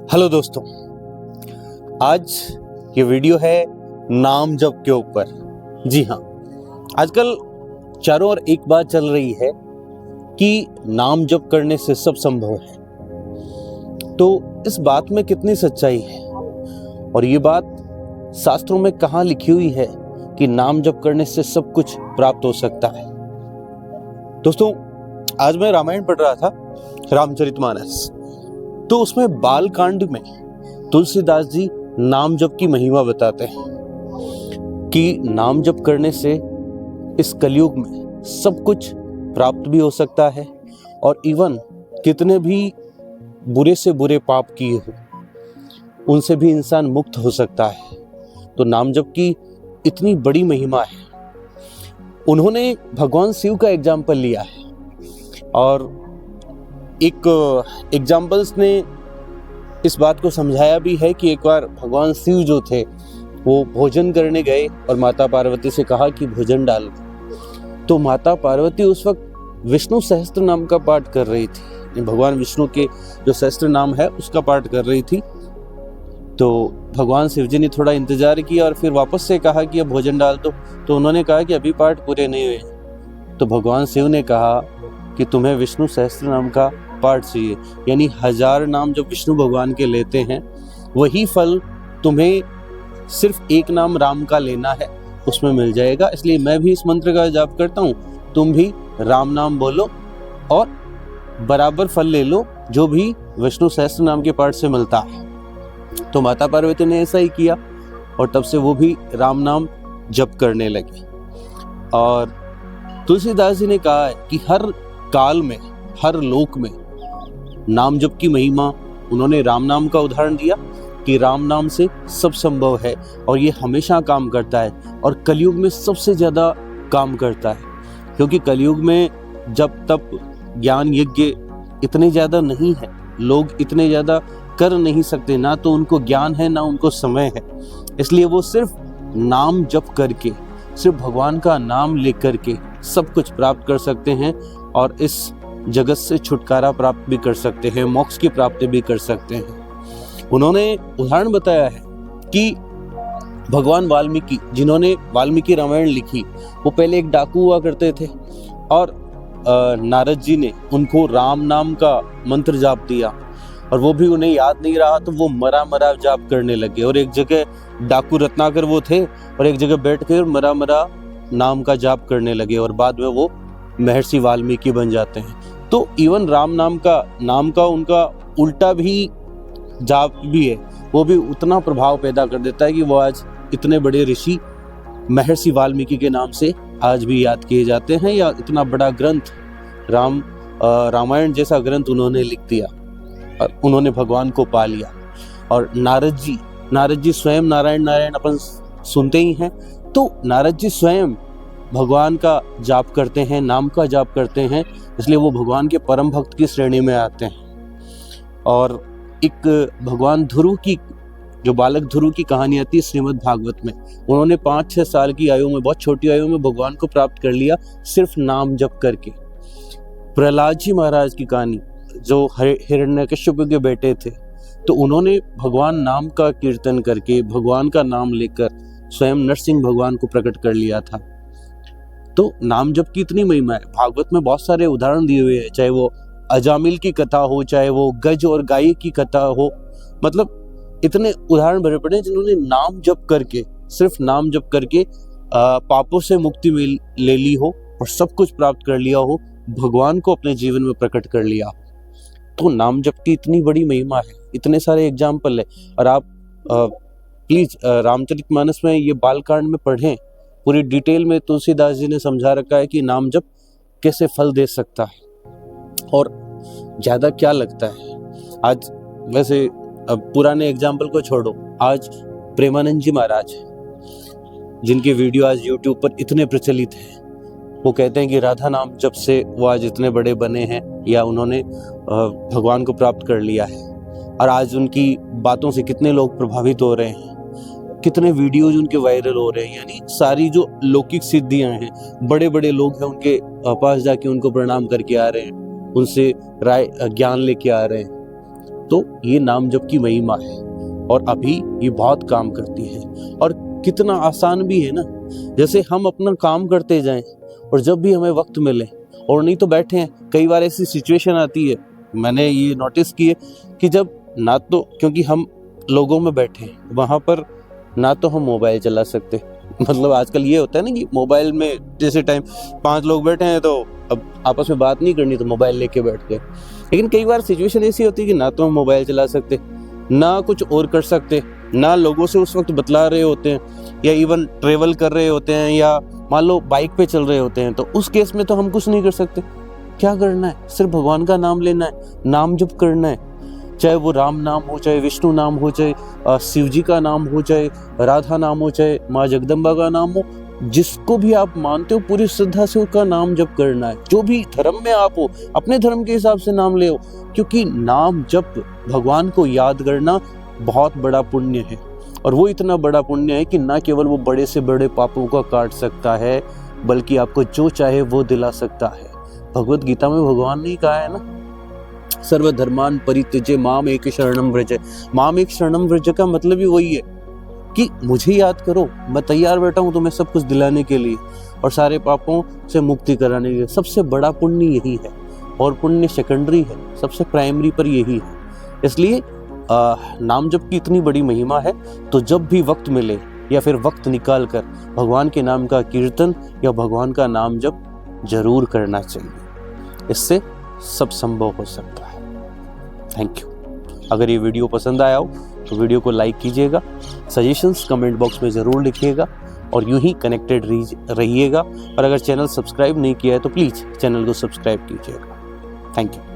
Hello दोस्तों, आज ये वीडियो है नाम जप के ऊपर। जी हाँ, आजकल चारों ओर एक बात चल रही है कि नाम जप करने से सब संभव है। तो इस बात में कितनी सच्चाई है और ये बात शास्त्रों में कहाँ लिखी हुई है कि नाम जप करने से सब कुछ प्राप्त हो सकता है। दोस्तों, आज मैं रामायण पढ़ रहा था, रामचरितमानस। तो उसमें बाल कांड में तुलसीदास जी नाम जप की महिमा बताते हैं कि नाम जप करने से इस कलयुग में सब कुछ प्राप्त भी हो सकता है और इवन कितने भी बुरे से बुरे पाप किए हो उनसे भी इंसान मुक्त हो सकता है। तो नाम जप की इतनी बड़ी महिमा है। उन्होंने भगवान शिव का एग्जाम्पल लिया है और एक एग्जाम्पल्स ने इस बात को समझाया भी है कि एक बार भगवान शिव जो थे वो भोजन करने गए और माता पार्वती से कहा कि भोजन डाल। तो माता पार्वती उस वक्त विष्णु सहस्त्र नाम का पाठ कर रही थी, भगवान विष्णु के जो सहस्त्र नाम है उसका पाठ कर रही थी। तो भगवान शिव जी ने थोड़ा इंतजार किया और फिर वापस से कहा कि अब भोजन डाल दो। तो उन्होंने कहा कि अभी पाठ पूरे नहीं हुए। तो भगवान शिव ने कहा कि तुम्हें विष्णु सहस्त्र नाम का पाठ चाहिए, यानी 1000 नाम जो विष्णु भगवान के लेते हैं वही फल तुम्हें सिर्फ एक नाम राम का लेना है, उसमें मिल जाएगा। इसलिए मैं भी इस मंत्र का जाप करता हूँ, तुम भी राम नाम बोलो और बराबर फल ले लो जो भी विष्णु सहस्त्र नाम के पाठ से मिलता है। तो माता पार्वती ने ऐसा ही किया और तब से वो भी राम नाम जप करने लगे। और तुलसीदास जी ने कहा है कि हर काल में, हर लोक में नाम जप की महिमा, उन्होंने राम नाम का उदाहरण दिया कि राम नाम से सब संभव है और ये हमेशा काम करता है और कलयुग में सबसे ज़्यादा काम करता है। क्योंकि कलयुग में जब तब ज्ञान यज्ञ इतने ज़्यादा नहीं है, लोग इतने ज़्यादा कर नहीं सकते, ना तो उनको ज्ञान है ना उनको समय है। इसलिए वो सिर्फ नाम जप करके, सिर्फ भगवान का नाम लेकर के सब कुछ प्राप्त कर सकते हैं और इस जगत से छुटकारा प्राप्त भी कर सकते हैं, मोक्ष की प्राप्ति भी कर सकते हैं। उन्होंने उदाहरण बताया है कि भगवान वाल्मीकि, जिन्होंने वाल्मीकि रामायण लिखी, वो पहले एक डाकू हुआ करते थे और नारद जी ने उनको राम नाम का मंत्र जाप दिया और वो भी उन्हें याद नहीं रहा तो वो मरा मरा जाप करने लगे। और एक जगह डाकू रत्नाकर वो थे और एक जगह बैठ कर मरा मरा नाम का जाप करने लगे और बाद में वो महर्षि वाल्मीकि बन जाते हैं। तो इवन राम नाम का उनका उल्टा भी जाप भी है, वो भी उतना प्रभाव पैदा कर देता है कि वो आज इतने बड़े ऋषि महर्षि वाल्मीकि के नाम से आज भी याद किए जाते हैं। या इतना बड़ा ग्रंथ रामायण जैसा ग्रंथ उन्होंने लिख दिया और उन्होंने भगवान को पा लिया। और नारद जी स्वयं नारायण अपन सुनते ही हैं, तो नारद जी स्वयं भगवान का जाप करते हैं, नाम का जाप करते हैं, इसलिए वो भगवान के परम भक्त की श्रेणी में आते हैं। और एक भगवान ध्रुव की, जो बालक ध्रुव की कहानी आती है श्रीमद् भागवत में, उन्होंने 5-6 साल की आयु में, बहुत छोटी आयु में भगवान को प्राप्त कर लिया सिर्फ नाम जप करके। प्रहलाद जी महाराज की कहानी, जो हिरण्यकश्यप के बेटे थे, तो उन्होंने भगवान नाम का कीर्तन करके, भगवान का नाम लेकर स्वयं नरसिंह भगवान को प्रकट कर लिया था। तो नाम जप की इतनी महिमा है। भागवत में बहुत सारे उदाहरण दिए हुए हैं, चाहे वो अजामिल की कथा हो, चाहे वो गज और गाय की कथा हो, मतलब इतने उदाहरण भरे पड़े जिन्होंने नाम जप करके, सिर्फ नाम जप करके पापों से मुक्ति ले ली हो और सब कुछ प्राप्त कर लिया हो, भगवान को अपने जीवन में प्रकट कर लिया। तो नाम जप की इतनी बड़ी महिमा है, इतने सारे एग्जाम्पल है। और आप प्लीज रामचरितमानस में ये बालकांड में पढ़ें, पूरी डिटेल में तुलसीदास जी ने समझा रखा है कि नाम जप कैसे फल दे सकता है। और ज़्यादा क्या लगता है, आज वैसे अब पुराने एग्जाम्पल को छोड़ो, आज प्रेमानंद जी महाराज जिनके वीडियो आज यूट्यूब पर इतने प्रचलित हैं, वो कहते हैं कि राधा नाम जप से वो आज इतने बड़े बने हैं या उन्होंने भगवान को प्राप्त कर लिया है। और आज उनकी बातों से कितने लोग प्रभावित हो रहे हैं, कितने वीडियोज उनके वायरल हो रहे हैं। यानी सारी जो लौकिक सिद्धियां हैं, बड़े बड़े लोग हैं उनके पास जाके उनको प्रणाम करके आ रहे हैं, उनसे राय ज्ञान लेके आ रहे हैं। तो ये नाम जप की महिमा है और अभी ये बहुत काम करती है और कितना आसान भी है ना। जैसे हम अपना काम करते जाएं और जब भी हमें वक्त मिले और नहीं तो बैठे हैं, कई बार ऐसी सिचुएशन आती है, मैंने ये नोटिस की है कि जब ना तो क्योंकि हम लोगों में बैठे हैं वहाँ पर ना तो हम मोबाइल चला सकते, मतलब आजकल ये होता है ना कि मोबाइल में जैसे टाइम 5 लोग बैठे हैं तो अब आपस में बात नहीं करनी तो मोबाइल लेके बैठ गए। लेकिन कई बार सिचुएशन ऐसी होती है कि ना तो हम मोबाइल चला सकते, ना कुछ और कर सकते, ना लोगों से उस वक्त बतला रहे होते हैं या इवन ट्रेवल कर रहे होते हैं या मान लो बाइक पे चल रहे होते हैं, तो उस केस में तो हम कुछ नहीं कर सकते। क्या करना है? सिर्फ भगवान का नाम लेना है, नाम जप करना है, चाहे वो राम नाम हो, चाहे विष्णु नाम हो, चाहे शिव जी का नाम हो, चाहे राधा नाम हो, चाहे माँ जगदम्बा का नाम हो, जिसको भी आप मानते हो पूरी श्रद्धा से उसका नाम जप करना है। जो भी धर्म में आप हो अपने धर्म के हिसाब से नाम ले, क्योंकि नाम जप भगवान को याद करना बहुत बड़ा पुण्य है और वो इतना बड़ा पुण्य है कि ना केवल वो बड़े से बड़े पापों का काट सकता है बल्कि आपको जो चाहे वो दिला सकता है। भगवत गीता में भगवान ने कहा है ना, सर्वधर्मान परित्यज्य माम एक शरणम व्रज। माम एक शरणम व्रज का मतलब ही वही है कि मुझे याद करो, मैं तैयार बैठा हूँ तुम्हें सब कुछ दिलाने के लिए और सारे पापों से मुक्ति कराने के लिए। सबसे बड़ा पुण्य यही है और पुण्य सेकेंडरी है, सबसे प्राइमरी पर यही है। इसलिए नाम जप की इतनी बड़ी महिमा है, तो जब भी वक्त मिले या फिर वक्त निकाल कर भगवान के नाम का कीर्तन या भगवान का नाम जप जरूर करना चाहिए। इससे सब संभव हो सकता है। Thank you. अगर ये वीडियो पसंद आया हो तो वीडियो को लाइक कीजिएगा, सजेशंस कमेंट बॉक्स में ज़रूर लिखिएगा और यूं ही कनेक्टेड रहिएगा। और अगर चैनल सब्सक्राइब नहीं किया है तो प्लीज़ चैनल को सब्सक्राइब कीजिएगा। Thank you.